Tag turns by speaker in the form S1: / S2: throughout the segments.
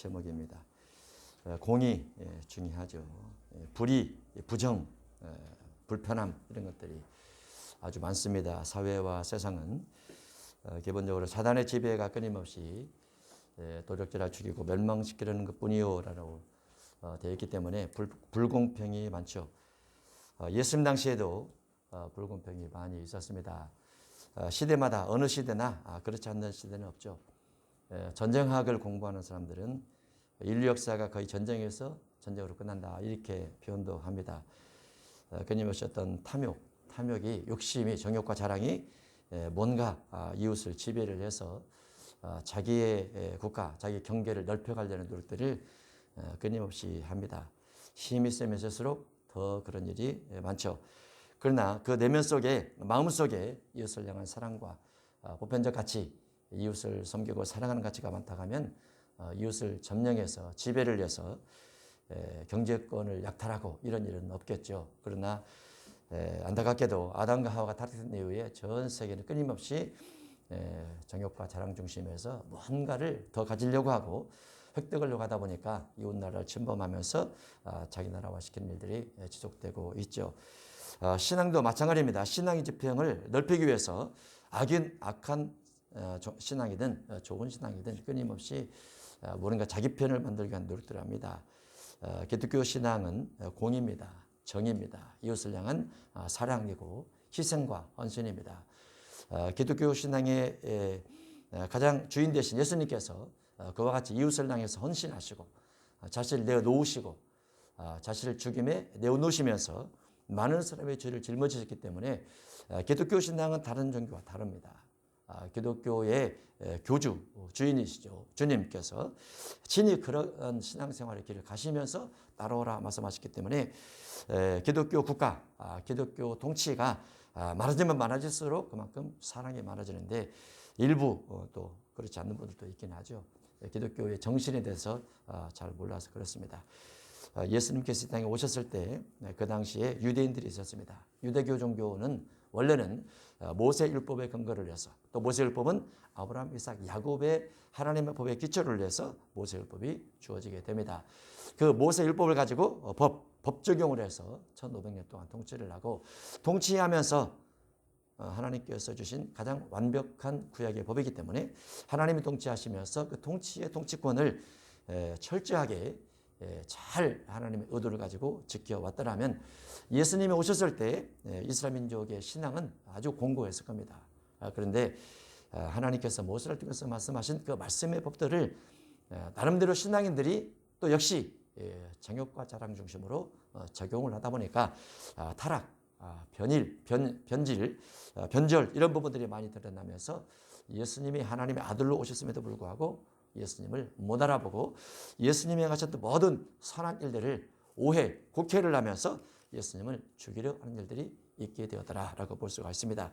S1: 제목입니다. 공의 중요하죠. 불의, 부정, 불편함 이런 것들이 아주 많습니다. 사회와 세상은 기본적으로 사단의 지배가 끊임없이 도적질을 죽이고 멸망시키려는 것뿐이요라고 되어 있기 때문에 불공평이 많죠. 예수님 당시에도 불공평이 많이 있었습니다. 시대마다 어느 시대나 그렇지 않는 시대는 없죠. 전쟁학을 공부하는 사람들은 인류 역사가 거의 전쟁에서 전쟁으로 끝난다 이렇게 표현도 합니다. 끊임없이 어떤 탐욕이 욕심이 정욕과 자랑이 뭔가 이웃을 지배를 해서 자기의 국가, 자기 경계를 넓혀가려는 노력들을 끊임없이 합니다. 힘이 세면 세수록 더 그런 일이 많죠. 그러나 그 내면 속에 마음속에 이웃을 향한 사랑과 보편적 가치, 이웃을 섬기고 사랑하는 가치가 많다고 하면 이웃을 점령해서 지배를 해서 경제권을 약탈하고 이런 일은 없겠죠. 그러나 안타깝게도 아담과 하와가 타락한 이후에 전 세계는 끊임없이 정욕과 자랑 중심에서 뭔가를 더 가지려고 하고 획득하려고 하다 보니까 이웃 나라를 침범하면서 자기 나라화 시키는 일들이 지속되고 있죠. 신앙도 마찬가지입니다. 신앙의 지평을 넓히기 위해서 악한 신앙이든 좋은 신앙이든 끊임없이 뭔가 자기 편을 만들기 위한 노력들을 합니다. 기독교 신앙은 공의입니다. 정의입니다. 이웃을 향한 사랑이고 희생과 헌신입니다. 기독교 신앙의 가장 주인 되신 예수님께서 그와 같이 이웃을 향해서 헌신하시고 자신을 내어놓으시고 자신을 죽임에 내어놓으시면서 많은 사람의 죄를 짊어지셨기 때문에 기독교 신앙은 다른 종교와 다릅니다. 기독교의 교주, 주인이시죠. 주님께서 친히 그런 신앙생활의 길을 가시면서 따라오라 말씀하셨기 때문에 기독교 국가, 기독교 통치가 많아지면 많아질수록 그만큼 사랑이 많아지는데 일부 또 그렇지 않는 분들도 있긴 하죠. 기독교의 정신에 대해서 잘 몰라서 그렇습니다. 예수님께서 이 땅에 오셨을 때 그 당시에 유대인들이 있었습니다. 유대교 종교는 원래는 모세 율법에 근거를 해서 또 모세 율법은 아브라함, 이삭, 야곱의 하나님의 법에 기초를 해서 모세 율법이 주어지게 됩니다. 그 모세 율법을 가지고 법 적용을 해서 1500년 동안 통치를 하고 통치하면서 하나님께서 주신 가장 완벽한 구약의 법이기 때문에 하나님이 통치하시면서 그 통치의 통치권을 철저하게 잘 하나님의 의도를 가지고 지켜왔더라면 예수님이 오셨을 때 이스라엘 민족의 신앙은 아주 공고했을 겁니다. 그런데 하나님께서 모세를 통해서 말씀하신 그 말씀의 법들을 나름대로 신앙인들이 또 역시 정욕과 자랑 중심으로 적용을 하다 보니까 타락, 변절 이런 부분들이 많이 드러나면서 예수님이 하나님의 아들로 오셨음에도 불구하고 예수님을 못 알아보고 예수님이 하셨던 모든 선한 일들을 곡해를 하면서 예수님을 죽이려 하는 일들이 있게 되었더라라고 볼 수가 있습니다.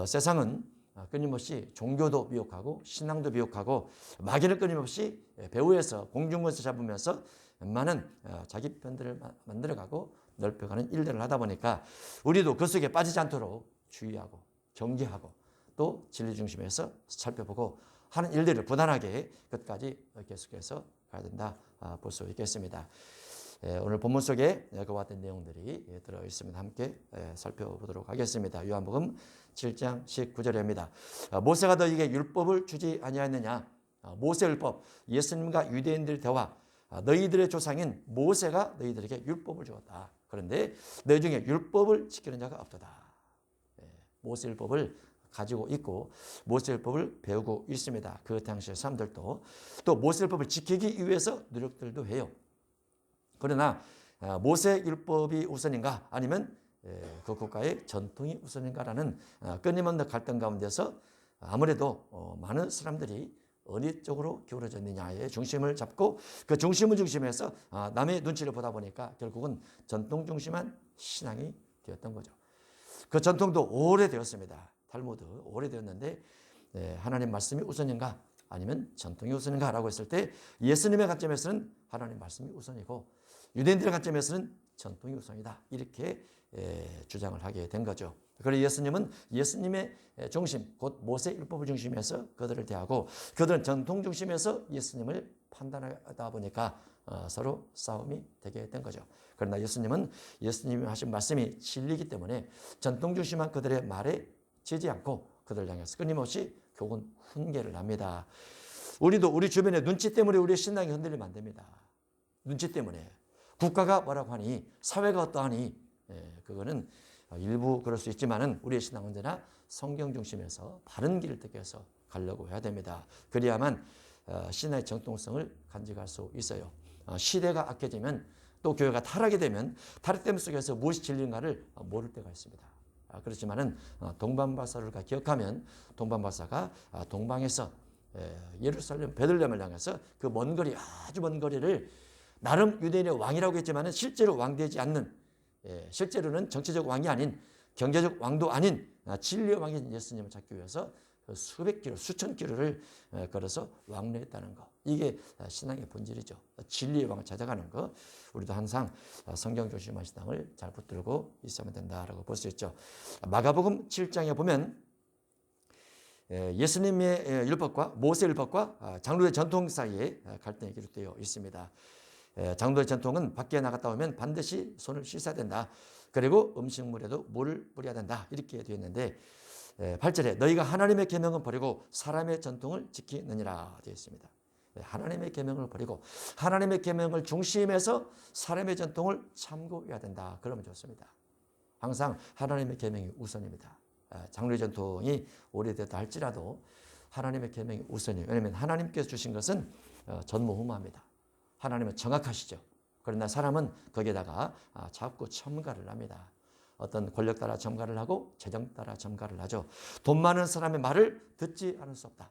S1: 세상은 끊임없이 종교도 미혹하고 신앙도 미혹하고 마귀를 끊임없이 배후에서 공중권에서 잡으면서 많은 자기 편들을 만들어가고 넓혀가는 일들을 하다 보니까 우리도 그 속에 빠지지 않도록 주의하고 경계하고 또 진리 중심에서 살펴보고 하는 일들을 부단하게 끝까지 계속해서 가야 된다 볼 수 있겠습니다. 오늘 본문 속에 그와 같은 내용들이 들어 있습니다. 함께 살펴보도록 하겠습니다. 요한복음 7장 19절입니다. 모세가 너희에게 율법을 주지 아니하였느냐? 모세 율법, 예수님과 유대인들 대화, 너희들의 조상인 모세가 너희들에게 율법을 주었다. 그런데 너희 중에 율법을 지키는 자가 없도다. 모세 율법을 가지고 있고 모세 율법을 배우고 있습니다. 그 당시의 사람들도 또 모세 율법을 지키기 위해서 노력들도 해요. 그러나 모세 율법이 우선인가 아니면 그 국가의 전통이 우선인가라는 끊임없는 갈등 가운데서 아무래도 많은 사람들이 어느 쪽으로 기울어져 있느냐의 중심을 잡고 그 중심을 중심해서 남의 눈치를 보다 보니까 결국은 전통 중심한 신앙이 되었던 거죠. 그 전통도 오래되었습니다. 탈무드 오래되었는데 하나님 말씀이 우선인가 아니면 전통이 우선인가 라고 했을 때 예수님의 관점에서는 하나님 말씀이 우선이고 유대인들의 관점에서는 전통이 우선이다 이렇게 주장을 하게 된 거죠. 그래서 예수님은 예수님의 중심 곧 모세 율법을 중심해서 그들을 대하고 그들은 전통 중심에서 예수님을 판단하다 보니까 서로 싸움이 되게 된 거죠. 그러나 예수님이 하신 말씀이 진리이기 때문에 전통 중심한 그들의 말에 지지 않고 그들을 향해서 끊임없이 교훈 훈계를 합니다. 우리도 우리 주변의 눈치 때문에 우리의 신앙이 흔들리면 안 됩니다. 눈치 때문에. 국가가 뭐라고 하니, 사회가 어떠하니, 그거는 일부 그럴 수 있지만은 우리의 신앙은 언제나 성경 중심에서 바른 길을 택해서 가려고 해야 됩니다. 그래야만 신앙의 정통성을 간직할 수 있어요. 시대가 악해지면 또 교회가 타락이 되면 타락됨 속에서 무엇이 진리인가를 모를 때가 있습니다. 그렇지만은 동방박사를 기억하면 동방박사가 동방에서 예루살렘 베들레헴을 향해서 그 먼 거리, 아주 먼 거리를 나름 유대인의 왕이라고 했지만은 실제로 왕되지 않는, 실제로는 정치적 왕이 아닌, 경제적 왕도 아닌 진리의 왕인 예수님을 찾기 위해서 수백 킬로, 수천 킬로를 걸어서 왕래했다는 거. 이게 신앙의 본질이죠. 진리의 왕을 찾아가는 거. 우리도 항상 성경 중심한 신앙을 잘 붙들고 있어야 된다라고 볼 수 있죠. 마가복음 7장에 보면 예수님의 율법과 모세 율법과 장로의 전통 사이에 갈등이 기록되어 있습니다. 장로의 전통은 밖에 나갔다 오면 반드시 손을 씻어야 된다. 그리고 음식물에도 물을 뿌려야 된다. 이렇게 되어 있는데 8절에 너희가 하나님의 계명은 버리고 사람의 전통을 지키느니라 되어 있습니다. 하나님의 계명을 버리고 하나님의 계명을 중심에서 사람의 전통을 참고해야 된다. 그러면 좋습니다. 항상 하나님의 계명이 우선입니다. 장로의 전통이 오래됐다 할지라도 하나님의 계명이 우선이에요. 왜냐하면 하나님께서 주신 것은 전무후무합니다. 하나님은 정확하시죠. 그러나 사람은 거기에다가 자꾸 첨가를 합니다. 어떤 권력 따라 첨가를 하고 재정 따라 첨가를 하죠. 돈 많은 사람의 말을 듣지 않을 수 없다.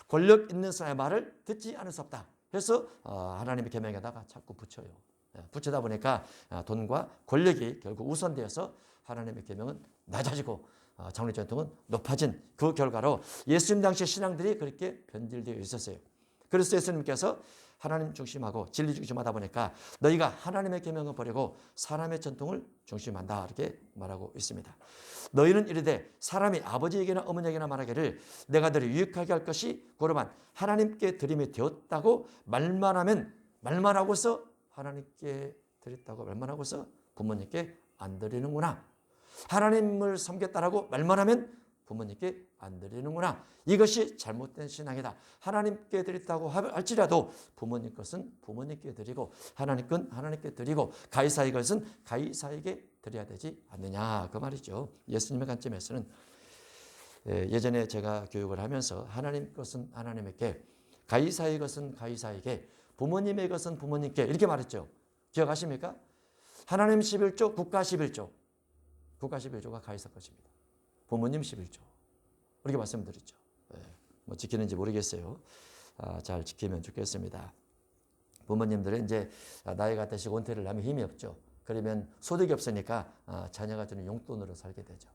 S1: 권력 있는 사람의 말을 듣지 않을 수 없다. 해서 하나님의 계명에다가 자꾸 붙여요. 붙이다 보니까 돈과 권력이 결국 우선되어서 하나님의 계명은 낮아지고 장로의 전통은 높아진 그 결과로 예수님 당시 신앙들이 그렇게 변질되어 있었어요. 그래서 예수님께서 하나님 중심하고 진리 중심하다 보니까 너희가 하나님의 계명을 버리고 사람의 전통을 중심한다 이렇게 말하고 있습니다. 너희는 이르되 사람이 아버지에게나 어머니에게나 말하기를 내가 너를 유익하게 할 것이 고로만 하나님께 드림이 되었다고 말만 하고서 하나님께 드렸다고 말만 하고서 부모님께 안 드리는구나. 하나님을 섬겼다라고 말만 하면 부모님께 안 드리는구나. 이것이 잘못된 신앙이다. 하나님께 드렸다고 할지라도 부모님 것은 부모님께 드리고 하나님 건 하나님께 드리고 가이사의 것은 가이사에게 드려야 되지 않느냐 그 말이죠. 예수님의 관점에서는 예전에 제가 교육을 하면서 하나님 것은 하나님에게 가이사의 것은 가이사에게 부모님의 것은 부모님께 이렇게 말했죠. 기억하십니까? 하나님 11조 국가 11조 국가 11조가 가이사 것입니다. 부모님 11조. 이렇게 말씀드렸죠. 뭐 지키는지 모르겠어요. 잘 지키면 좋겠습니다. 부모님들은 이제 나이가 드시고 은퇴를 하면 힘이 없죠. 그러면 소득이 없으니까 자녀가 주는 용돈으로 살게 되죠.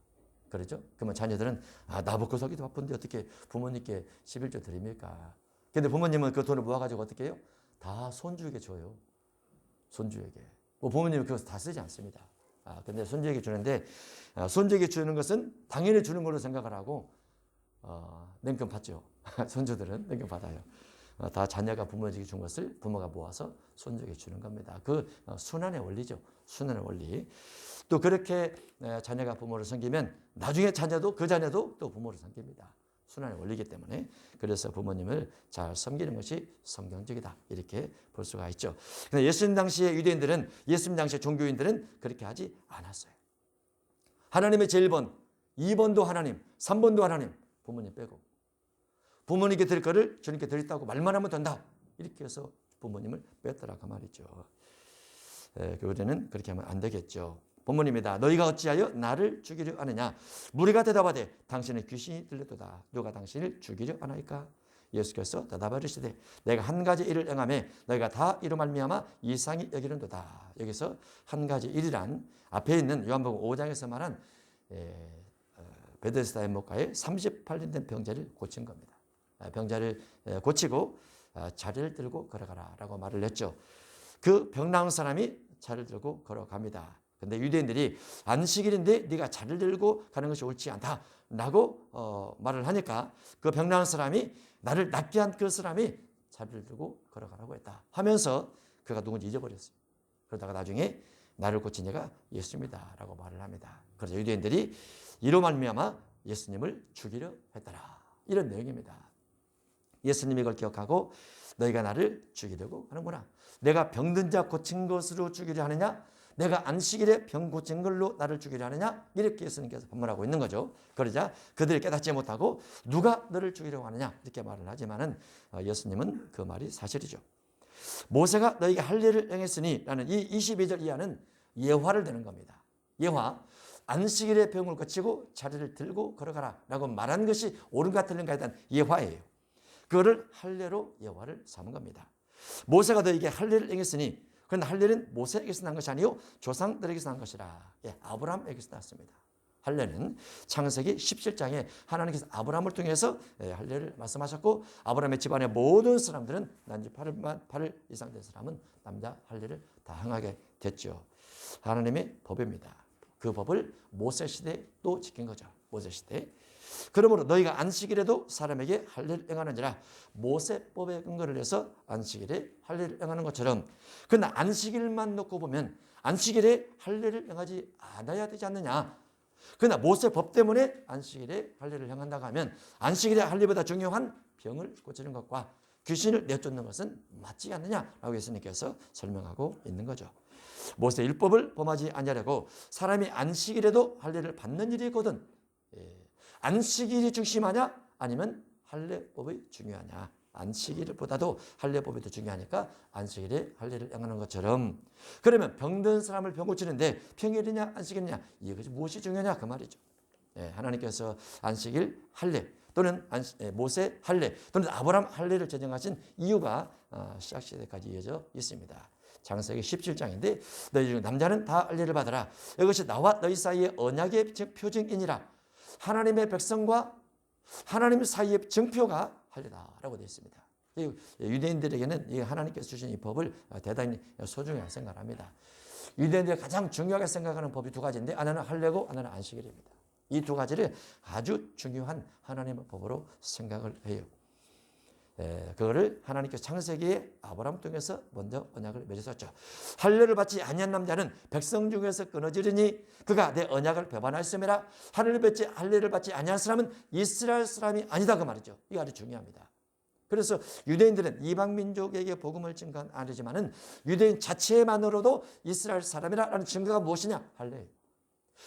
S1: 그렇죠? 그러면 자녀들은 나 먹고 살기도 바쁜데 어떻게 부모님께 11조 드립니까? 근데 부모님은 그 돈을 모아가지고 어떻게 해요? 다 손주에게 줘요. 손주에게. 뭐 부모님은 그것을 다 쓰지 않습니다. 근데 손주에게 주는데 손주에게 주는 것은 당연히 주는 걸로 생각을 하고 냉큼 받죠. 손주들은 냉큼 받아요. 다 자녀가 부모에게 준 것을 부모가 모아서 손주에게 주는 겁니다. 그 순환의 원리죠. 순환의 원리. 또 그렇게 자녀가 부모를 섬기면 나중에 그 자녀도 또 부모를 섬깁니다. 순환의 원리이기 때문에 그래서 부모님을 잘 섬기는 것이 성경적이다 이렇게 볼 수가 있죠. 근데 예수님 당시의 유대인들은 예수님 당시의 종교인들은 그렇게 하지 않았어요. 하나님의 제1번, 2번도 하나님, 3번도 하나님 부모님 빼고 부모님께 드릴 거를 주님께 드렸다고 말만 하면 된다 이렇게 해서 부모님을 뺐더라 그 말이죠. 우리는 그렇게 하면 안 되겠죠. 본문입니다. 너희가 어찌하여 나를 죽이려 하느냐. 무리가 대답하되 당신은 귀신이 들렸도다. 누가 당신을 죽이려 하나이까. 예수께서 대답하시되 내가 한 가지 일을 행하매 너희가 다 이로 말미암아 이상히 여기는도다. 여기서 한 가지 일이란 앞에 있는 요한복음 5장에서 말한 베데스다의 목가에 38년 된 병자를 고친 겁니다. 병자를 고치고 자리를 들고 걸어가라 라고 말을 했죠. 그 병 나은 사람이 자리를 들고 걸어갑니다. 근데 유대인들이 안식일인데 네가 자리를 들고 가는 것이 옳지 않다라고 말을 하니까 그 병 나은 사람이 나를 낫게 한 그 사람이 자리를 들고 걸어가라고 했다 하면서 그가 누군지 잊어버렸어요. 그러다가 나중에 나를 고친 이가 예수입니다 라고 말을 합니다. 그래서 유대인들이 이로 말미암아 예수님을 죽이려 했더라. 이런 내용입니다. 예수님이 이걸 기억하고 너희가 나를 죽이려고 하는구나. 내가 병든 자 고친 것으로 죽이려 하느냐? 내가 안식일에 병 고친 걸로 나를 죽이려 하느냐? 이렇게 예수님께서 반문하고 있는 거죠. 그러자 그들이 깨닫지 못하고 누가 너를 죽이려고 하느냐? 이렇게 말을 하지만은 예수님은 그 말이 사실이죠. 모세가 너희가 할례를 행했으니 라는 이 22절 이하는 예화를 드는 겁니다. 예화. 안식일에 병을 고치고 자리를 들고 걸어가라 라고 말한 것이 옳은가 틀린가에 대한 예화예요. 그거를 할례로 예화를 삼은 겁니다. 모세가 너희에게 할례를 행했으니, 그런데 할례는 모세에게서 난 것이 아니요 조상들에게서 난 것이라. 아브라함에게서 났습니다. 할례는 창세기 17장에 하나님께서 아브라함을 통해서 할례를 말씀하셨고, 아브라함의 집안의 모든 사람들은 난지 8일 이상 된 사람은 남자 할례를 다 행하게 됐죠. 하나님의 법입니다. 그 법을 모세 시대에 또 지킨 거죠. 모세 시대. 그러므로 너희가 안식일에도 사람에게 할례를 행하는지라. 모세법에 근거를 해서 안식일에 할례를 행하는 것처럼, 그러나 안식일만 놓고 보면 안식일에 할례를 행하지 않아야 되지 않느냐. 그러나 모세법 때문에 안식일에 할례를 행한다고 하면 안식일에 할례보다 중요한 병을 고치는 것과 귀신을 내쫓는 것은 맞지 않느냐라고 예수님께서 설명하고 있는 거죠. 모세 율법을 범하지 아니하려고 사람이 안식일에도 할례를 받는 일이 있거든. 안식일이 중심하냐 아니면 할례법이 중요하냐. 안식일보다도 할례법이 더 중요하니까 안식일에 할례를 행하는 것처럼, 그러면 병든 사람을 병 고치는데 평일이냐 안식일이냐 이것이 무엇이 중요하냐 그 말이죠. 하나님께서 안식일 할례 또는 모세 할례 또는 아브라함 할례를 제정하신 이유가 시작시대까지 이어져 있습니다. 창세기 17장인데 너희 중 남자는 다 할례를 받으라. 이것이 나와 너희 사이의 언약의 표징이니라. 하나님의 백성과 하나님 사이의 증표가 할례다라고 되어 있습니다. 유대인들에게는 하나님께서 주신 이 법을 대단히 소중하게 생각합니다. 유대인들이 가장 중요하게 생각하는 법이 두 가지인데, 하나는 할례고 하나는 안식일입니다. 이 두 가지를 아주 중요한 하나님의 법으로 생각을 해요. 그거를 하나님께서 창세기에 아브라함 통해서 먼저 언약을 맺으셨죠. 할례를 받지 아니한 남자는 백성 중에서 끊어지리니 그가 내 언약을 배반하였음이라. 할례를 받지 아니한 사람은 이스라엘 사람이 아니다 그 말이죠. 이게 아주 중요합니다. 그래서 유대인들은 이방 민족에게 복음을 증거한 아니지만은 유대인 자체만으로도 이스라엘 사람이라는 증거가 무엇이냐? 할례.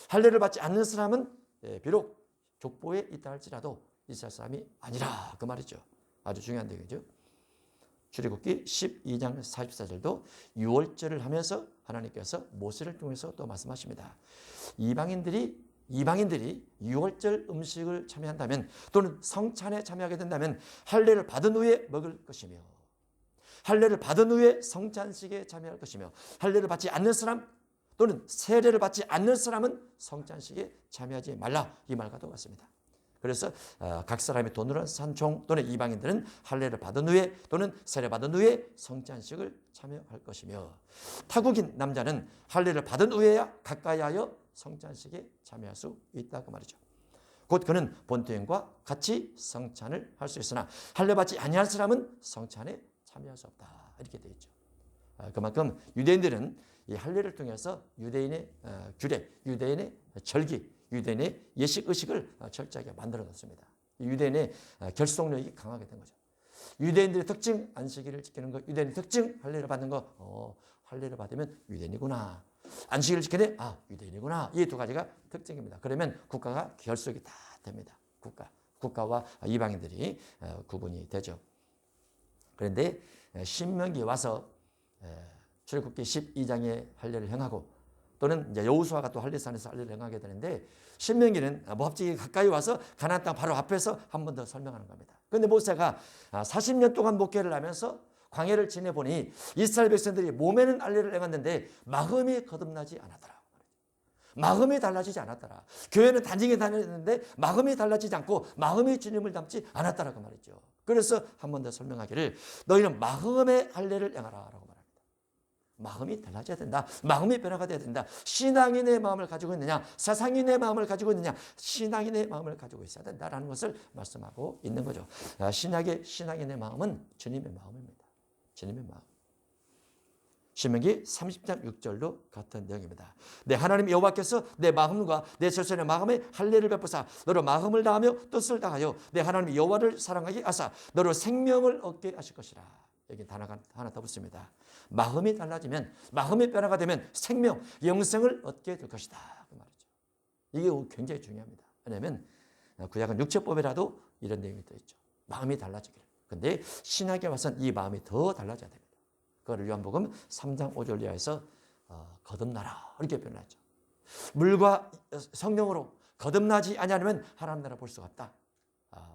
S1: 할례를 받지 않는 사람은 비록 족보에 있다 할지라도 이스라엘 사람이 아니라 그 말이죠. 아주 중요한 내용이죠. 출애굽기 12장 44절도 유월절을 하면서 하나님께서 모세를 통해서 또 말씀하십니다. 이방인들이 유월절 음식을 참여한다면 또는 성찬에 참여하게 된다면 할례를 받은 후에 먹을 것이며, 할례를 받은 후에 성찬식에 참여할 것이며, 할례를 받지 않는 사람 또는 세례를 받지 않는 사람은 성찬식에 참여하지 말라, 이 말과도 같습니다. 그래서 각 사람이 돈으로 산 종 또는 이방인들은 할례를 받은 후에 또는 세례 받은 후에 성찬식을 참여할 것이며, 타국인 남자는 할례를 받은 후에야 가까이하여 성찬식에 참여할 수 있다고 말이죠. 곧 그는 본토인과 같이 성찬을 할 수 있으나 할례 받지 아니할 사람은 성찬에 참여할 수 없다, 이렇게 되어 있죠. 그만큼 유대인들은 이 할례를 통해서 유대인의 규례, 유대인의 절기, 유대인의 예식 의식을 철저하게 만들어 놨습니다. 유대인의 결속력이 강하게 된 거죠. 유대인들의 특징 안식일을 지키는 것, 유대인의 특징 할례를 받는 것. 할례를 받으면 유대인이구나. 안식일을 지키네, 유대인이구나. 이 두 가지가 특징입니다. 그러면 국가가 결속이 다 됩니다. 국가와 이방인들이 구분이 되죠. 그런데 신명기 와서 출애굽기 12장의 할례를 행하고 또는 이제 여호수아가 또 할례산에서 할례를 행하게 되는데, 신명기는 모압지기 가까이 와서 가나안 땅 바로 앞에서 한 번 더 설명하는 겁니다. 그런데 모세가 40년 동안 목회를 하면서 광야를 지내보니 이스라엘 백성들이 몸에는 할례를 행했는데 마음이 거듭나지 않았더라. 마음이 달라지지 않았더라. 교회는 단징에 다녔는데 마음이 달라지지 않고 마음이 주님을 닮지 않았더라고 말이죠. 그래서 한 번 더 설명하기를 너희는 마음의 할례를 행하라 라고 말합니다. 마음이 달라져야 된다. 마음이 변화가 돼야 된다. 신앙인의 마음을 가지고 있느냐, 세상인의 마음을 가지고 있느냐, 신앙인의 마음을 가지고 있어야 된다라는 것을 말씀하고 있는 거죠. 신앙인의 마음은 주님의 마음입니다. 주님의 마음. 신명기 30장 6절로 같은 내용입니다. 내 하나님 여호와께서 내 마음과 내 절선의 마음에 할례를 베푸사 너로 마음을 다하며 뜻을 다하여 내 하나님 여호와를 사랑하게 하사 너로 생명을 얻게 하실 것이라. 여기 단어가 하나 더 붙습니다. 마음이 달라지면, 마음의 변화가 되면 생명, 영생을 얻게 될 것이다. 그 말이죠. 이게 굉장히 중요합니다. 왜냐하면 구약은 육체법이라도 이런 내용이 또 있죠. 마음이 달라지기를. 근데 신약에 와서는 이 마음이 더 달라져야 됩니다. 그걸 요한복음 3장 5절 이하에서 거듭나라 이렇게 표현하죠. 물과 성령으로 거듭나지 아니하면 하나님 나라 볼 수가 없다.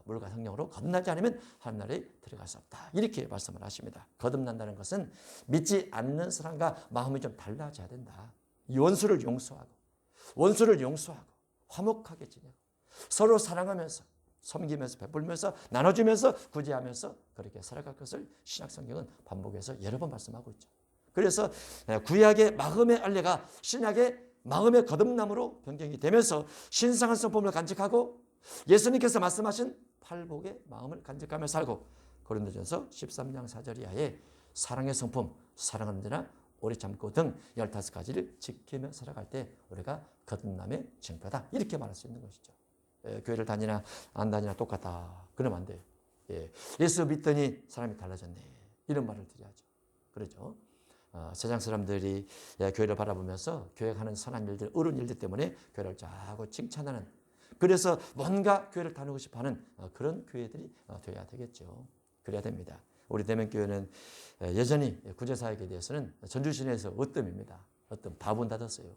S1: 물과 성령으로 거듭나지 않으면 하나님 나라에 들어갈 수 없다. 이렇게 말씀을 하십니다. 거듭난다는 것은 믿지 않는 사람과 마음이 좀 달라져야 된다. 원수를 용서하고 화목하게 지내고 서로 사랑하면서 섬기면서 베풀면서 나눠주면서 구제하면서 그렇게 살아갈 것을 신약 성경은 반복해서 여러 번 말씀하고 있죠. 그래서 구약의 마음의 할례가 신약의 마음의 거듭남으로 변경이 되면서 신성한 성품을 간직하고 예수님께서 말씀하신 팔복의 마음을 간직하며 살고 고린도전서 13장 4절 이하에 사랑의 성품, 사랑하는 자나 오래 참고 등 15가지를 지키며 살아갈 때 우리가 거듭남의 증거다. 이렇게 말할 수 있는 것이죠. 교회를 다니나 안 다니나 똑같다. 그러면 안 돼요. 예수 믿더니 사람이 달라졌네. 이런 말을 드려야죠. 그렇죠. 세상 사람들이 교회를 바라보면서 교회가 하는 선한 일들, 의로운 일들 때문에 교회를 자꾸 칭찬하는, 그래서 뭔가 교회를 다니고 싶어하는 그런 교회들이 되어야 되겠죠. 그래야 됩니다. 우리 대면교회는 여전히 구제사역에 대해서는 전주시내에서 으뜸입니다. 으뜸 다 문 닫았어요.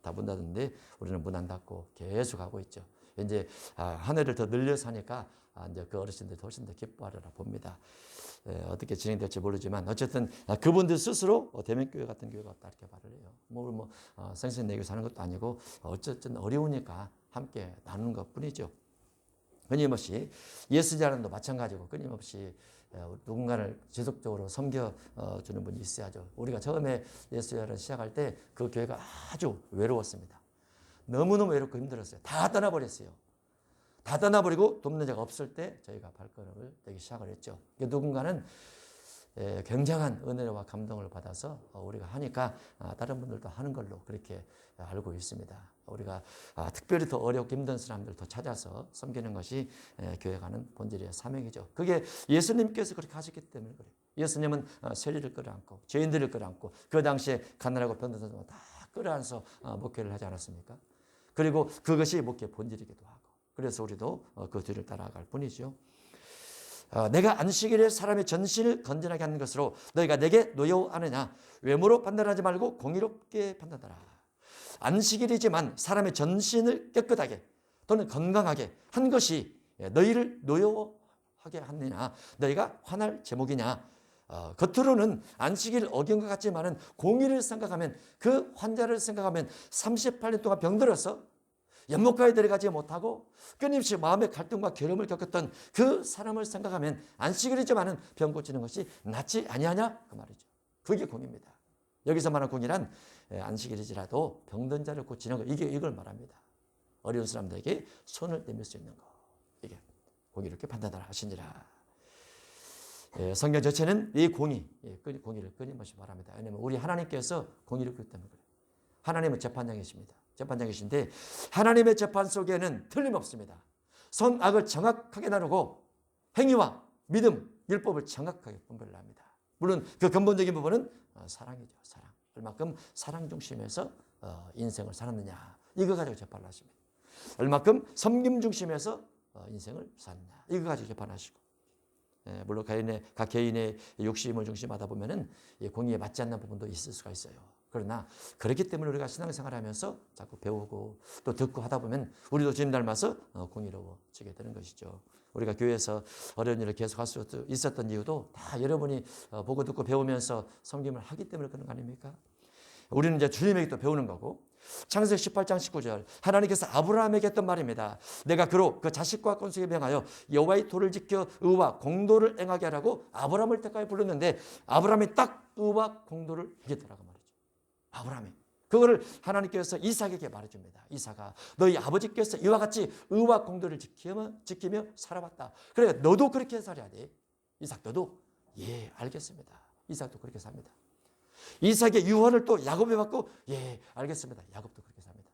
S1: 다 문 닫았는데 우리는 문 안 닫고 계속 하고 있죠. 이제 한 해를 더 늘려서 하니까 이제 그 어르신들이 훨씬 더 기뻐하리라 봅니다. 어떻게 진행될지 모르지만 어쨌든 그분들 스스로 대면교회 같은 교회가 없다 이렇게 말을 해요. 생선 내고 사는 것도 아니고 어쨌든 어려우니까 함께 나누는 것뿐이죠. 끊임없이 예수자랑도 마찬가지고 끊임없이 누군가를 지속적으로 섬겨주는 분이 있어야죠. 우리가 처음에 예수자랑 시작할 때 그 교회가 아주 외로웠습니다. 너무너무 외롭고 힘들었어요. 다 떠나버렸어요. 다 떠나버리고 돕는 자가 없을 때 저희가 발걸음을 떼기 시작을 했죠. 누군가는 굉장한 은혜와 감동을 받아서 우리가 하니까 다른 분들도 하는 걸로 그렇게 알고 있습니다. 우리가 특별히 더 어렵고 힘든 사람들 더 찾아서 섬기는 것이 교회 가는 본질의 사명이죠. 그게 예수님께서 그렇게 하셨기 때문에 그래요. 예수님은 세리를 끌어안고 죄인들을 끌어안고 그 당시에 가난하고 병든 사람을 다 끌어안아서 목회를 하지 않았습니까? 그리고 그것이 목회의 본질이기도 하고, 그래서 우리도 그 뒤를 따라갈 뿐이죠. 내가 안식일에 사람의 전신을 건전하게 하는 것으로 너희가 내게 노여워하느냐? 외모로 판단하지 말고 공의롭게 판단하라. 안식일이지만 사람의 전신을 깨끗하게 또는 건강하게 한 것이 너희를 노여워하게 하느냐? 너희가 화날 제목이냐? 겉으로는 안식일 어긴 것 같지만은 공의를 생각하면, 그 환자를 생각하면 38년 동안 병들어서 연못가에 들어가지 못하고 끊임없이 마음의 갈등과 괴로움을 겪었던 그 사람을 생각하면 안식일이지만은 병 고치는 것이 낫지 아니하냐 그 말이죠. 그게 공의입니다. 여기서 말하는 공의란 안식일이지라도 병든 자를 고치는 거, 이걸 말합니다. 어려운 사람들에게 손을 내밀 수 있는 거, 이게 공의롭게 판단하라 하시니라. 성경 자체는 이 공의를 끊임없이 말합니다. 왜냐하면 우리 하나님께서 공의롭기 때문에 그래요. 하나님은 재판장이십니다. 재판장이신데 하나님의 재판 속에는 틀림없습니다. 선악을 정확하게 나누고 행위와 믿음, 율법을 정확하게 분별을 합니다. 물론 그 근본적인 부분은 사랑이죠. 사랑. 얼마큼 사랑 중심에서 인생을 살았느냐, 이거 가지고 재판을 하십니다. 얼마큼 섬김 중심에서 인생을 살았느냐, 이거 가지고 재판하시고, 물론 각 개인의 욕심을 중심하다 보면은 공의에 맞지 않는 부분도 있을 수가 있어요. 그러나 그렇기 때문에 우리가 신앙생활을 하면서 자꾸 배우고 또 듣고 하다 보면 우리도 주님 닮아서 공의로워지게 되는 것이죠. 우리가 교회에서 어려운 일을 계속 할 수 있었던 이유도 다 여러분이 보고 듣고 배우면서 섬김을 하기 때문에 그런 거 아닙니까? 우리는 이제 주님에게 또 배우는 거고, 창세기 18장 19절 하나님께서 아브라함에게 했던 말입니다. 내가 그로 그 자식과 건속에 명하여 여호와의 도를 지켜 의와 공도를 행하게 하라고 아브라함을 택하여 불렀는데 아브라함이 딱 의와 공도를 이겼더라고 말이죠. 아브라함이. 그거를 하나님께서 이삭에게 말해줍니다. 이삭아, 너희 아버지께서 이와 같이 의와 공도를 지키며 살아왔다. 그래, 너도 그렇게 살아야 돼. 이삭 너도. 예, 알겠습니다. 이삭도 그렇게 삽니다. 이삭의 유언을 또 야곱이 받고, 예, 알겠습니다. 야곱도 그렇게 삽니다.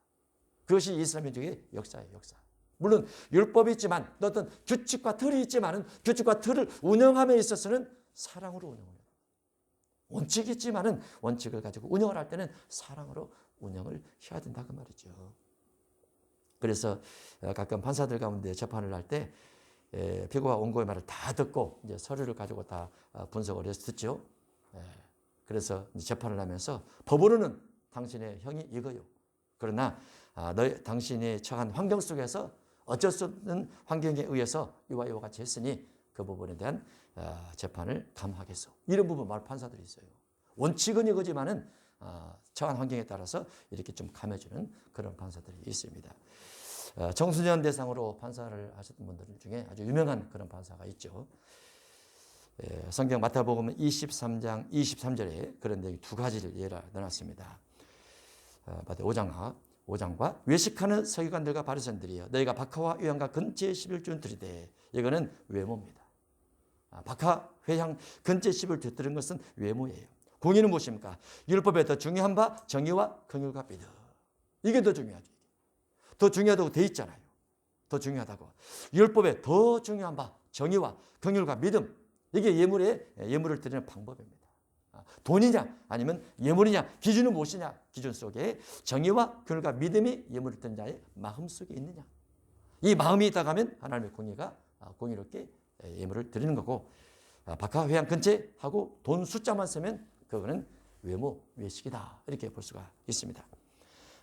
S1: 그것이 이스라엘 민족의 역사예요, 역사. 물론 율법이 있지만, 어떤 규칙과 틀이 있지만은 규칙과 틀을 운영함에 있어서는 사랑으로 운영을 해요. 원칙이 있지만은 원칙을 가지고 운영을 할 때는 사랑으로 운영을 해야 된다 그 말이죠. 그래서 가끔 판사들 가운데 재판을 할 때 피고와 원고의 말을 다 듣고 이제 서류를 가지고 다 분석을 해서 듣죠. 그래서 재판을 하면서 법으로는 당신의 형이 이거요. 그러나 당신이 처한 환경 속에서 어쩔 수 없는 환경에 의해서 이와 같이 했으니 그 부분에 대한 재판을 감하겠소. 이런 부분 말 판사들이 있어요. 원칙은 이거지만은 처한 환경에 따라서 이렇게 좀 감해주는 그런 판사들이 있습니다. 청소년 대상으로 판사를 하셨던 분들 중에 아주 유명한 그런 판사가 있죠. 성경 마태복음 23장 23절에 그런 내용 두 가지를 예를 넣어놨습니다. 마태 5장과 외식하는 서기관들과 바리새인들이여 너희가 박하와 유향과 근처에 11준 드리되 이거는 외모입니다. 박하, 회향, 근처에 11준 드리는 것은 외모예요. 공의는 무엇입니까? 율법에 더 중요한 바 정의와 긍휼과 믿음. 이게 더 중요하죠. 더 중요하다고 돼 있잖아요. 더 중요하다고. 율법에 더 중요한 바 정의와 긍휼과 믿음. 이게 예물을 드리는 방법입니다. 돈이냐 아니면 예물이냐 기준은 무엇이냐. 기준 속에 정의와 긍휼과 믿음이 예물을 드는 자의 마음 속에 있느냐. 이 마음이 있다고 하면 하나님의 공의가 공의롭게 예물을 드리는 거고, 박하, 회향, 근체 하고 돈 숫자만 쓰면 그거는 외모, 외식이다. 이렇게 볼 수가 있습니다.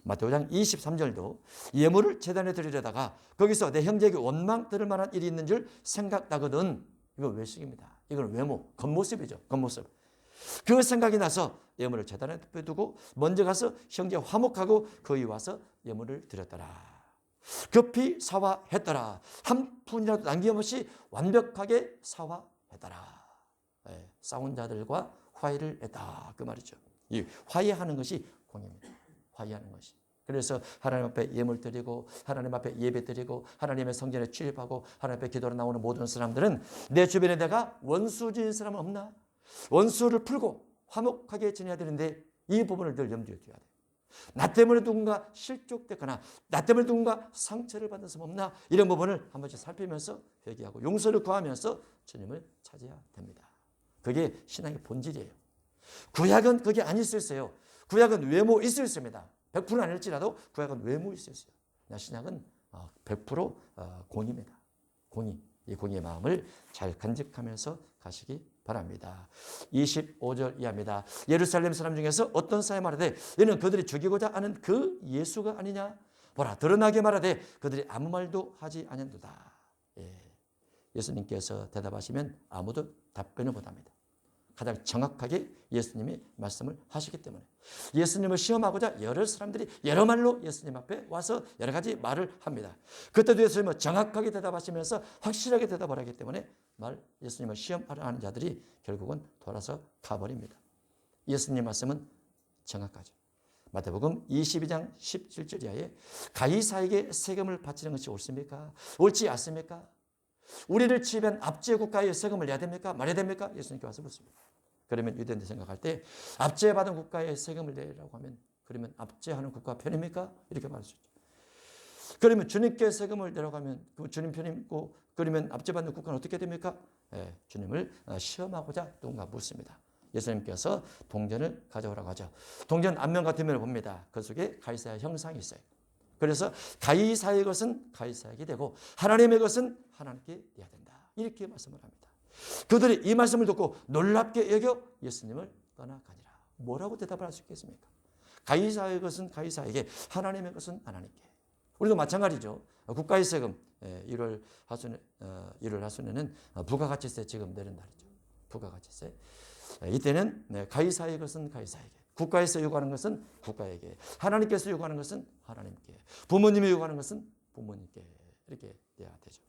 S1: 마태복음 5장 23절도 예물을 제단에 드리려다가 거기서 내 형제에게 원망 들을 만한 일이 있는 줄 생각나거든. 이거 외식입니다. 이건 외모, 겉모습이죠. 겉모습. 그 생각이 나서 예물을 제단에 두고 먼저 가서 형제 화목하고 거기 와서 예물을 드렸더라. 급히 사화했더라. 한 푼이라도 남김없이 완벽하게 사화했더라. 싸운 자들과 화해를 했다. 그 말이죠. 이 화해하는 것이 공의입니다. 화해하는 것이. 그래서 하나님 앞에 예물 드리고 하나님 앞에 예배 드리고 하나님의 성전에 출입하고 하나님 앞에 기도로 나오는 모든 사람들은 내 주변에 내가 원수 지은 사람은 없나? 원수를 풀고 화목하게 지내야 되는데 이 부분을 늘 염두에 둬야 돼요. 나 때문에 누군가 실족됐거나 나 때문에 누군가 상처를 받은 사람 없나? 이런 부분을 한 번씩 살피면서 회개하고 용서를 구하면서 주님을 찾아야 됩니다. 그게 신앙의 본질이에요. 구약은 그게 아닐 수 있어요. 구약은 외모 있을 수 있습니다. 100%는 아닐지라도 구약은 외모 있을 수 있어요. 신약은 100% 공의입니다. 공의. 이 공의의 마음을 잘 간직하면서 가시기 바랍니다. 25절 이하입니다. 예루살렘 사람 중에서 어떤 사람이 말하되 이는 그들이 죽이고자 하는 그 예수가 아니냐. 보라 드러나게 말하되 그들이 아무 말도 하지 아니한도다. 예수님께서 대답하시면 아무도 답변을 못합니다. 가장 정확하게 예수님이 말씀을 하시기 때문에 예수님을 시험하고자 여러 사람들이 여러 말로 예수님 앞에 와서 여러 가지 말을 합니다. 그때도 예수님은 정확하게 대답하시면서 확실하게 대답을 하기 때문에 예수님을 시험하려 하는 자들이 결국은 돌아서 가버립니다. 예수님 말씀은 정확하죠. 마태복음 22장 17절 이하에 가이사에게 세금을 바치는 것이 옳습니까? 옳지 않습니까? 우리를 지배한 압제 국가에 세금을 내야 됩니까? 말해야 됩니까? 예수님께 와서 묻습니다. 그러면 유대인들 생각할 때 압제받은 국가에 세금을 내라고 하면 그러면 압제하는 국가 편입니까? 이렇게 말할 수 있죠. 그러면 주님께 세금을 내라고 하면 주님 편이고 그러면 압제받는 국가는 어떻게 됩니까? 주님을 시험하고자 누군가 묻습니다. 예수님께서 동전을 가져오라고 하죠. 동전 앞면과 뒷면을 봅니다. 그 속에 가이사의 형상이 있어요. 그래서 가이사의 것은 가이사에게 되고 하나님의 것은 하나님께 내야 된다. 이렇게 말씀을 합니다. 그들이 이 말씀을 듣고 놀랍게 여겨 예수님을 떠나가니라. 뭐라고 대답을 할 수 있겠습니까? 가이사의 것은 가이사에게 하나님의 것은 하나님께. 우리도 마찬가지죠. 국가의 세금 1월 하순에는 부가가치세 지금 내는 날이죠. 부가가치세. 이때는 가이사의 것은 가이사에게. 국가에서 요구하는 것은 국가에게, 하나님께서 요구하는 것은 하나님께, 부모님이 요구하는 것은 부모님께 이렇게 돼야 되죠.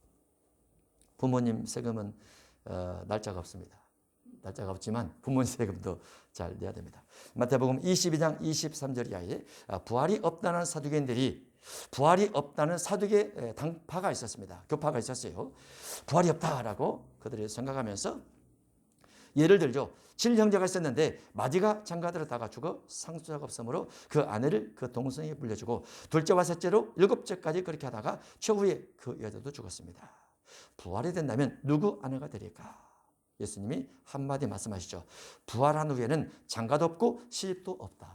S1: 부모님 세금은 날짜가 없습니다. 날짜가 없지만 부모님 세금도 잘 내야 됩니다. 마태복음 22장 23절 이하에 부활이 없다는 사두개인들이 부활이 없다는 사두개 당파가 있었습니다. 교파가 있었어요. 부활이 없다라고 그들이 생각하면서 예를 들죠. 7형제가 있었는데 마지가 장가들었다가 죽어 상수자가 없으므로 그 아내를 그 동생에게 물려주고 둘째와 셋째로 7째까지 그렇게 하다가 최후에 그 여자도 죽었습니다. 부활이 된다면 누구 아내가 되릴까? 예수님이 한마디 말씀하시죠. 부활한 후에는 장가도 없고 시집도 없다.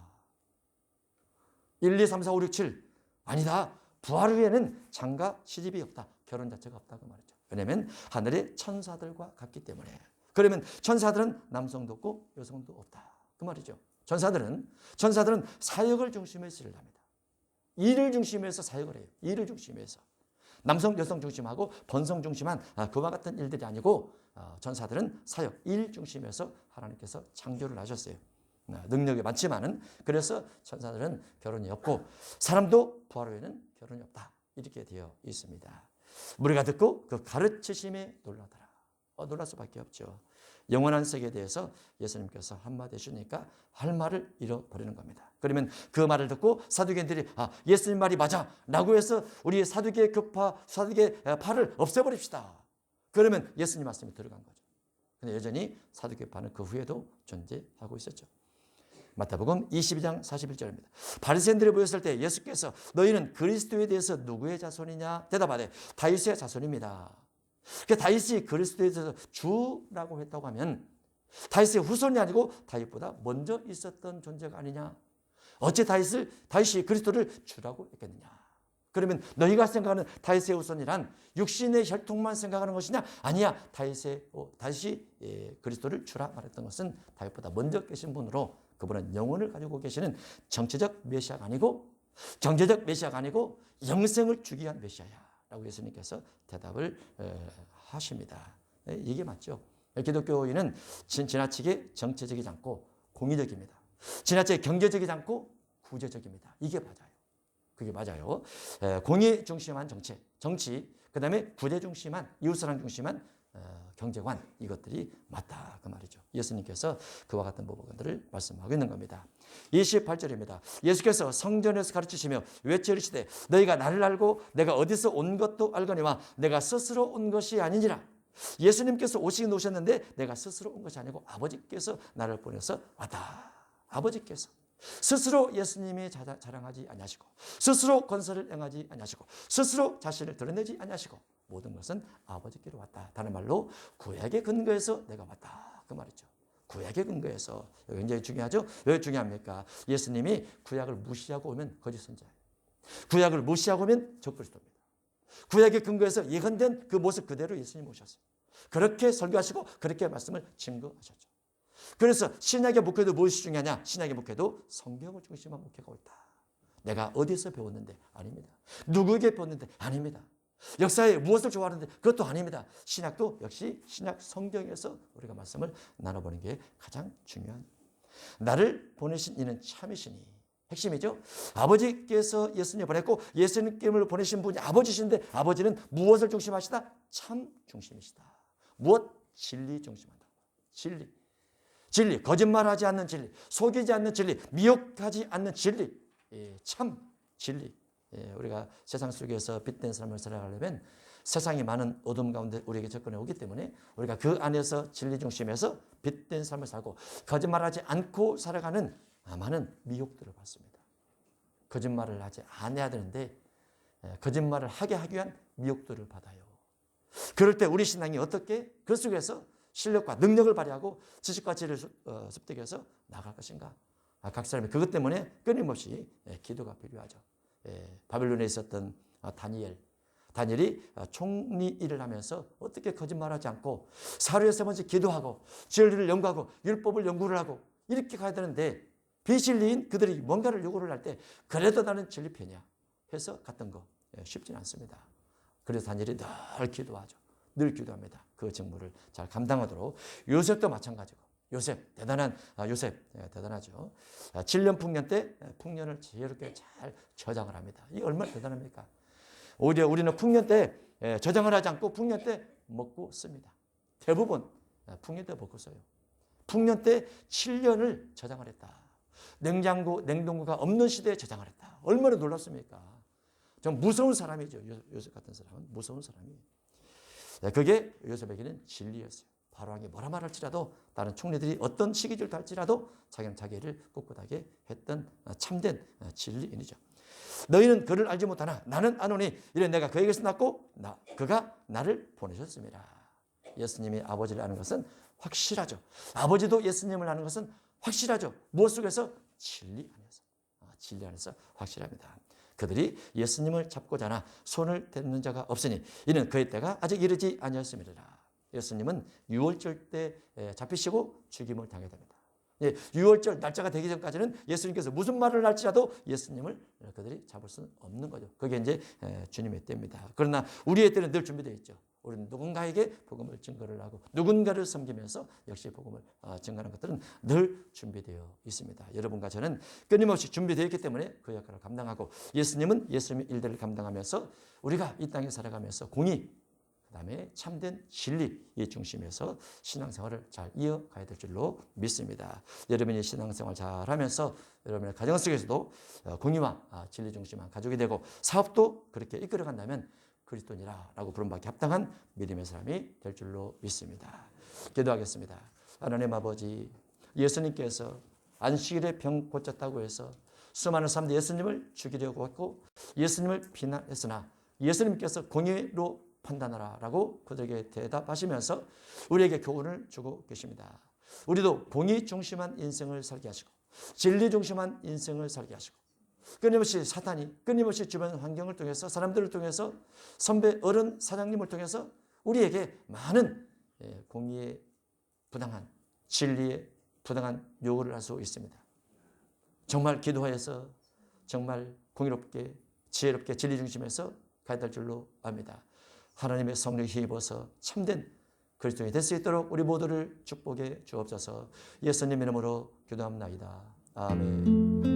S1: 1, 2, 3, 4, 5, 6, 7 아니다. 부활 후에는 장가 시집이 없다. 결혼 자체가 없다고 말이죠. 왜냐하면 하늘의 천사들과 같기 때문에. 그러면 천사들은 남성도 없고 여성도 없다. 그 말이죠. 천사들은 사역을 중심에서 일을 합니다. 일을 중심에서 사역을 해요. 일을 중심에서. 남성, 여성 중심하고 번성 중심한 그와 같은 일들이 아니고 천사들은 사역, 일 중심에서 하나님께서 창조를 하셨어요. 능력이 많지만은 그래서 천사들은 결혼이 없고 사람도 부활 후에는 결혼이 없다. 이렇게 되어 있습니다. 무리가 듣고 그 가르치심에 놀라더라. 놀랄 수밖에 없죠. 영원한 세계에 대해서 예수님께서 한마디 해주니까 할 말을 잃어버리는 겁니다. 그러면 그 말을 듣고 사두개인들이 예수님 말이 맞아 라고 해서 우리 사두개 교파, 사두개 파를 없애버립시다. 그러면 예수님 말씀이 들어간 거죠. 근데 여전히 사두개파는 그 후에도 존재하고 있었죠. 마태복음 22장 41절입니다. 바리새인들이 모였을 때 예수께서 너희는 그리스도에 대해서 누구의 자손이냐 대답하되 다윗의 자손입니다. 다윗이 그리스도에 대해서 주라고 했다고 하면 다윗의 후손이 아니고 다윗보다 먼저 있었던 존재가 아니냐. 어째 다윗이 그리스도를 주라고 했겠느냐. 그러면 너희가 생각하는 다윗의 후손이란 육신의 혈통만 생각하는 것이냐? 아니야. 다윗이 그리스도를 주라 말했던 것은 다윗보다 먼저 계신 분으로 그분은 영혼을 가지고 계시는 정치적 메시아가 아니고 경제적 메시아가 아니고 영생을 주기 위한 메시아야. 라고 예수님께서 대답을 하십니다. 이게 맞죠. 기독교인은 지나치게 정치적이지 않고 공의적입니다. 지나치게 경제적이지 않고 구제적입니다. 이게 맞아요. 그게 맞아요. 공의 중심한 정치, 그 다음에 구제 중심한 이웃사랑 중심한 경제관 이것들이 맞다 그 말이죠. 예수님께서 그와 같은 부분들을 말씀하고 있는 겁니다. 28절입니다. 예수께서 성전에서 가르치시며 외치시되 너희가 나를 알고 내가 어디서 온 것도 알거니와 내가 스스로 온 것이 아니니라. 예수님께서 오시긴 오셨는데 내가 스스로 온 것이 아니고 아버지께서 나를 보내서 왔다. 아버지께서 스스로 예수님이 자랑하지 아니하시고 스스로 건설을 행하지 아니하시고 스스로 자신을 드러내지 아니하시고 모든 것은 아버지께로 왔다. 다른 말로 구약의 근거에서 내가 왔다. 그 말이죠. 구약의 근거에서 굉장히 중요하죠. 왜 중요합니까? 예수님이 구약을 무시하고 오면 거짓 선자예요. 구약을 무시하고 오면 적그리스도입니다. 구약의 근거에서 예언된 그 모습 그대로 예수님 오셨어요. 그렇게 설교하시고 그렇게 말씀을 증거하셨죠. 그래서 신약의 목회도 무엇이 중요하냐? 신약의 목회도 성경을 중심한 목회가 옳다. 내가 어디서 배웠는데? 아닙니다. 누구에게 배웠는데? 아닙니다. 역사에 무엇을 좋아하는데? 그것도 아닙니다. 신약도 역시 신약 성경에서 우리가 말씀을 나눠보는 게 가장 중요한. 나를 보내신 이는 참이시니. 핵심이죠. 아버지께서 예수님을 보냈고 예수님을 보내신 분이 아버지신데 아버지는 무엇을 중심하시다? 참 중심이시다. 무엇? 진리 중심한다. 진리, 거짓말하지 않는 진리, 속이지 않는 진리, 미혹하지 않는 진리, 참 진리. 우리가 세상 속에서 빛된 삶을 살아가려면 세상이 많은 어둠 가운데 우리에게 접근해 오기 때문에 우리가 그 안에서 진리 중심에서 빛된 삶을 살고 거짓말하지 않고 살아가는 많은 미혹들을 받습니다. 거짓말을 하지 않아야 되는데 거짓말을 하게 하기 위한 미혹들을 받아요. 그럴 때 우리 신앙이 어떻게 그 속에서 실력과 능력을 발휘하고 지식과 지혜를 습득해서 나갈 것인가? 각 사람이 그것 때문에 끊임없이 기도가 필요하죠. 바벨론에 있었던 다니엘이 총리 일을 하면서 어떻게 거짓말하지 않고 하루에 3번씩 기도하고 진리를 연구하고 율법을 연구를 하고 이렇게 가야 되는데 비진리인 그들이 뭔가를 요구를 할 때 그래도 나는 진리 편이야 해서 갔던 거 쉽지는 않습니다. 그래서 다니엘이 늘 기도하죠. 늘 기도합니다. 그 직무를 잘 감당하도록. 요셉도 마찬가지고. 요셉 대단하죠. 7년 풍년 때 풍년을 지혜롭게 잘 저장을 합니다. 이게 얼마나 대단합니까? 오히려 우리는 풍년 때 저장을 하지 않고 풍년 때 먹고 씁니다. 대부분 풍년 때 먹고 써요. 풍년 때 7년을 저장을 했다. 냉동고가 없는 시대에 저장을 했다. 얼마나 놀랍습니까? 좀 무서운 사람이죠. 요셉 같은 사람은 무서운 사람이에요. 그게 요셉에게는 진리였어요. 바로왕이 뭐라 말할지라도 다른 총리들이 어떤 시기를 할지라도 자기는 자기 일을 꿋꿋하게 했던 참된 진리인이죠. 너희는 그를 알지 못하나 나는 아노니 이래 내가 그에게서 났고 그가 나를 보내셨습니다. 예수님이 아버지를 아는 것은 확실하죠. 아버지도 예수님을 아는 것은 확실하죠. 무엇 속에서? 진리 안에서. 진리 안에서 확실합니다. 그들이 예수님을 잡고자 하나 손을 대는 자가 없으니 이는 그의 때가 아직 이르지 아니었음이라. 예수님은 유월절 때 잡히시고 죽임을 당해야 됩니다. 유월절 날짜가 되기 전까지는 예수님께서 무슨 말을 할지라도 예수님을 그들이 잡을 수는 없는 거죠. 그게 이제 주님의 때입니다. 그러나 우리의 때는 늘 준비되어 있죠. 우리는 누군가에게 복음을 증거를 하고 누군가를 섬기면서 역시 복음을 증거하는 것들은 늘 준비되어 있습니다. 여러분과 저는 끊임없이 준비되어 있기 때문에 그 역할을 감당하고 예수님은 예수님의 일들을 감당하면서 우리가 이 땅에 살아가면서 공의 그다음에 참된 진리의 중심에서 신앙생활을 잘 이어가야 될 줄로 믿습니다. 여러분이 신앙생활 잘하면서 여러분의 가정 속에서도 공의와 진리 중심한 가족이 되고 사업도 그렇게 이끌어간다면 그리스도인이라고 부름받기 합당한 믿음의 사람이 될 줄로 믿습니다. 기도하겠습니다. 하나님 아버지, 예수님께서 안식일에 병 고쳤다고 해서 수많은 사람들이 예수님을 죽이려고 했고 예수님을 비난했으나 예수님께서 공의로 판단하라 라고 그들에게 대답하시면서 우리에게 교훈을 주고 계십니다. 우리도 공의 중심한 인생을 살게 하시고 진리 중심한 인생을 살게 하시고 끊임없이 사탄이 끊임없이 주변 환경을 통해서 사람들을 통해서 선배 어른 사장님을 통해서 우리에게 많은 공의에 부당한 진리에 부당한 요구를 할 수 있습니다. 정말 기도하여서 정말 공의롭게 지혜롭게 진리 중심에서 가야 될 줄로 압니다. 하나님의 성령에 힘입어서 참된 그리스도인이 될 수 있도록 우리 모두를 축복해 주옵소서. 예수님 이름으로 기도합나이다. 아멘.